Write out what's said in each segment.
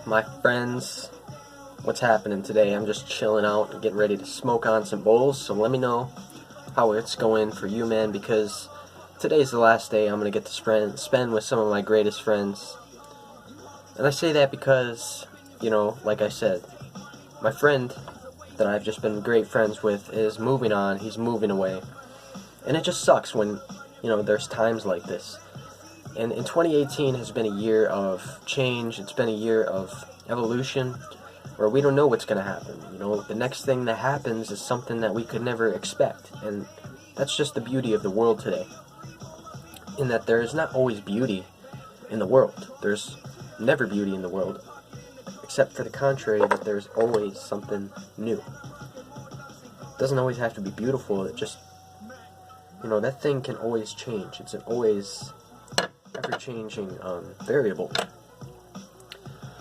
My friends, what's happening today? I'm just chilling out and getting ready to smoke on some bowls, so let me know how it's going for you, man, because today's the last day I'm going to get to spend with some of my greatest friends. And I say that because, like I said, my friend that I've just been great friends with is moving on, he's moving away. And it just sucks when, there's times like this. And 2018 has been a year of change, it's been a year of evolution, where we don't know what's going to happen. The next thing that happens is something that we could never expect. And that's just the beauty of the world today. In that there is not always beauty in the world. There's never beauty in the world. Except for the contrary, that there's always something new. It doesn't always have to be beautiful, it just, that thing can always change. It's an always ever-changing variable.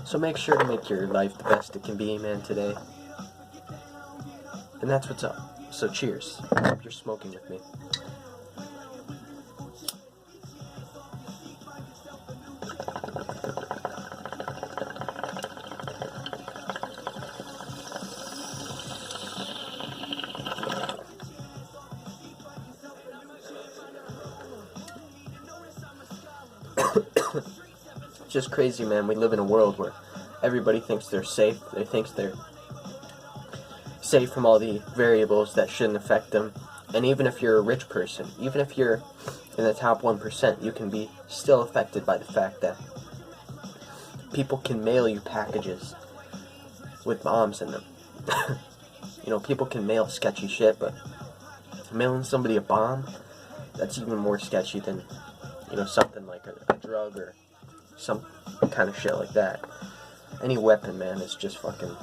So make sure to make your life the best it can be, man, today. And that's what's up. So cheers. I hope you're smoking with me. It's just crazy, man. We live in a world where everybody thinks they're safe. They think they're safe from all the variables that shouldn't affect them. And even if you're a rich person, even if you're in the top 1%, you can be still affected by the fact that people can mail you packages with bombs in them. People can mail sketchy shit, but mailing somebody a bomb, that's even more sketchy than, something like a drug or some kind of shit like that. Any weapon, man, is just fucking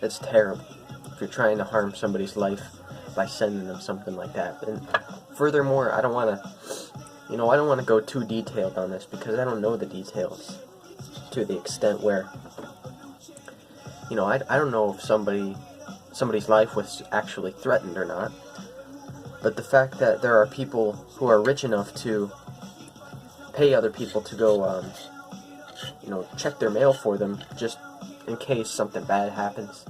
it's terrible if you're trying to harm somebody's life by sending them something like that. And furthermore, I don't want to go too detailed on this because I don't know the details to the extent where, I don't know if somebody's life was actually threatened or not. But the fact that there are people who are rich enough to pay other people to go, check their mail for them just in case something bad happens,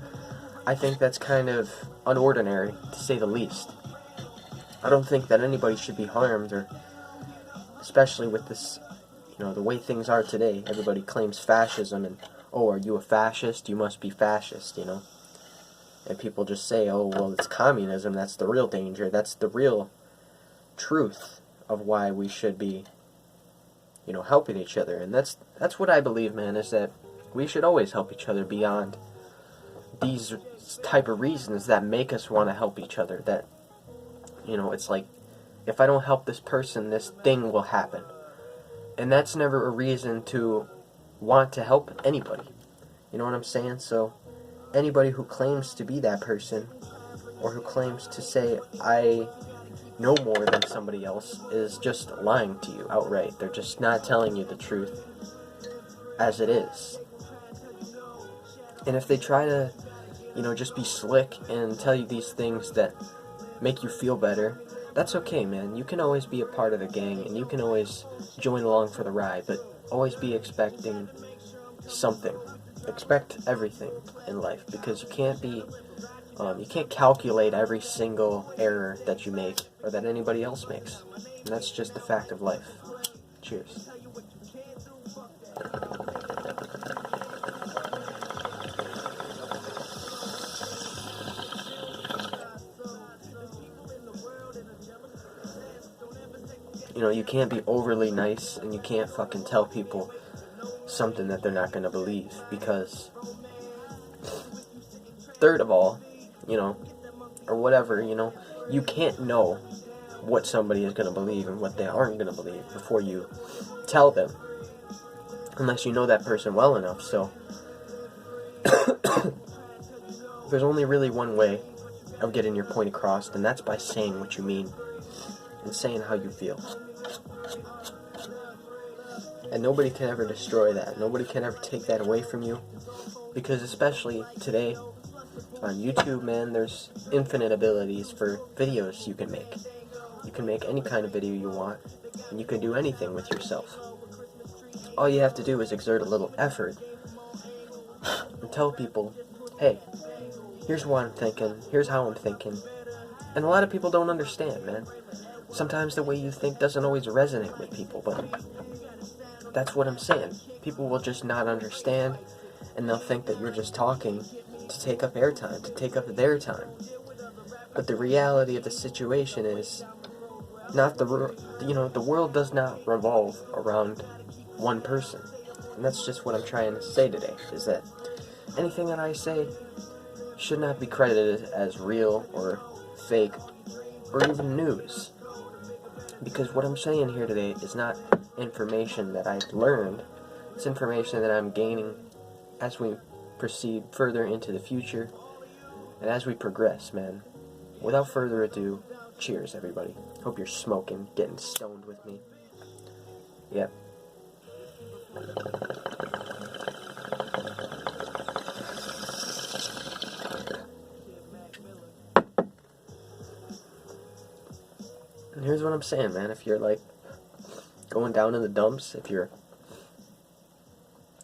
I think that's kind of unordinary, to say the least. I don't think that anybody should be harmed, or especially with this, the way things are today. Everybody claims fascism, and, oh, are you a fascist? You must be fascist, And people just say, oh, well, it's communism, that's the real danger, that's the real truth of why we should be, helping each other. And that's what I believe, man, is that we should always help each other beyond these type of reasons that make us want to help each other. That, it's like, if I don't help this person, this thing will happen. And that's never a reason to want to help anybody. You know what I'm saying? So anybody who claims to be that person, or who claims to say, I know more than somebody else, is just lying to you outright. They're just not telling you the truth as it is. And if they try to, just be slick and tell you these things that make you feel better, that's okay, man. You can always be a part of the gang, and you can always join along for the ride, but always be expecting something. Expect everything in life, because you can't calculate every single error that you make or that anybody else makes. And that's just the fact of life. Cheers. You can't be overly nice, and you can't fucking tell people something that they're not going to believe, because third of all, or whatever, you can't know what somebody is going to believe and what they aren't going to believe before you tell them, unless you know that person well enough. So there's only really one way of getting your point across, and that's by saying what you mean and saying how you feel. And nobody can ever destroy that. Nobody can ever take that away from you, because especially today on YouTube, man, there's infinite abilities for videos you can make. You can make any kind of video you want, and you can do anything with yourself. all you have to do is exert a little effort and tell people, hey, here's what I'm thinking, here's how I'm thinking. And a lot of people don't understand, man. Sometimes the way you think doesn't always resonate with people, but that's what I'm saying. People will just not understand, and they'll think that you're just talking to take up airtime, to take up their time. But the reality of the situation is, the world does not revolve around one person. And that's just what I'm trying to say today, is that anything that I say should not be credited as real or fake or even news. Because what I'm saying here today is not information that I've learned. It's information that I'm gaining as we proceed further into the future and as we progress, man. Without further ado, cheers, everybody. Hope you're smoking, getting stoned with me. Yep. And here's what I'm saying, man. If you're like going down in the dumps, if you're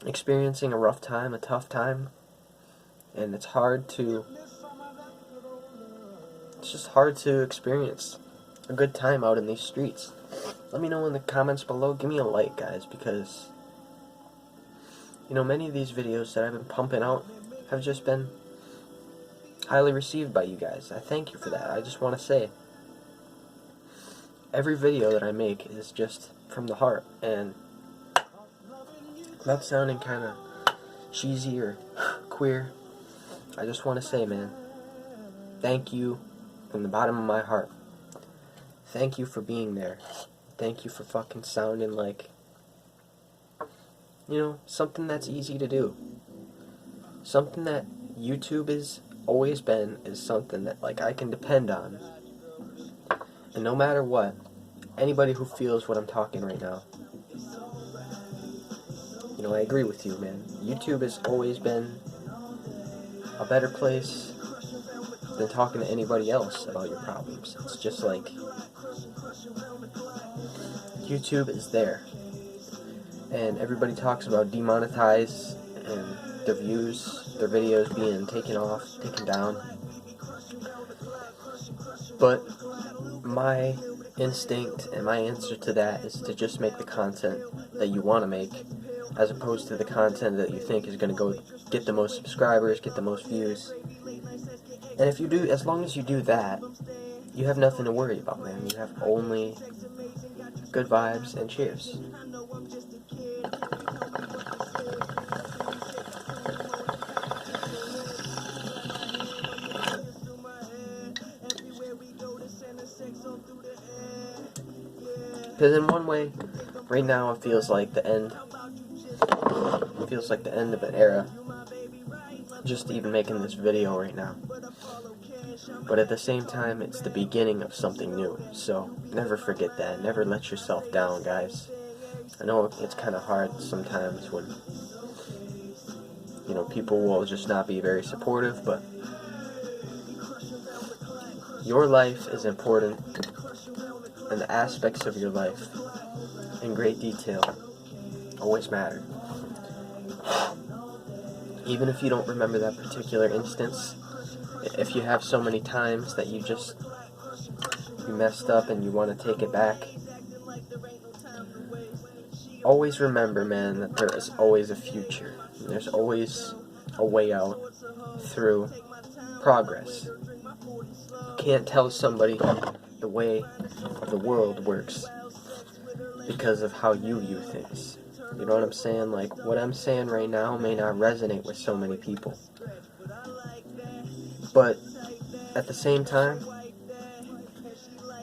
experiencing a rough time, a tough time, and it's just hard to experience a good time out in these streets, let me know in the comments below. Give me a like, guys, because many of these videos that I've been pumping out have just been highly received by you guys. I thank you for that. I just want to say, every video that I make is just from the heart, and without sounding kind of cheesy or queer, I just want to say, man, thank you from the bottom of my heart. Thank you for being there. Thank you for fucking sounding like, something that's easy to do. Something that YouTube has always been is something that, like, I can depend on. And no matter what, anybody who feels what I'm talking right now, I agree with you, man. YouTube has always been a better place than talking to anybody else about your problems. It's just like, YouTube is there. And everybody talks about demonetize and their views, their videos being taken down. But my instinct and my answer to that is to just make the content that you want to make, as opposed to the content that you think is going to go get the most subscribers, get the most views. And if you do, as long as you do that, you have nothing to worry about, man. You have only good vibes and cheers. Because in one way, right now it feels like the end. It feels like the end of an era. Just even making this video right now. But at the same time, it's the beginning of something new. So never forget that. Never let yourself down, guys. I know it's kind of hard sometimes when people will just not be very supportive, but your life is important, and the aspects of your life in great detail always matter. Even if you don't remember that particular instance, if you have so many times that you messed up and you want to take it back, always remember, man, that there is always a future. There's always a way out through progress. You can't tell somebody the way of the world works because of how you view things. You know what I'm saying? Like, what I'm saying right now may not resonate with so many people. But at the same time,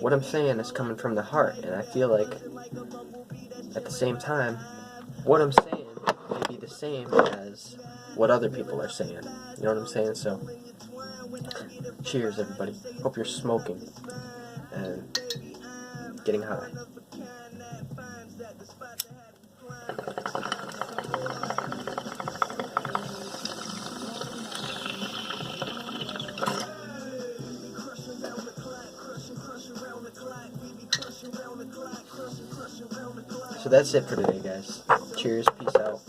what I'm saying is coming from the heart. And I feel like, at the same time, what I'm saying may be the same as what other people are saying. You know what I'm saying? So, cheers, everybody. Hope you're smoking and getting high. So that's it for today, guys. Cheers, peace out.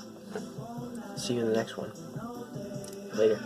See you in the next one. Later.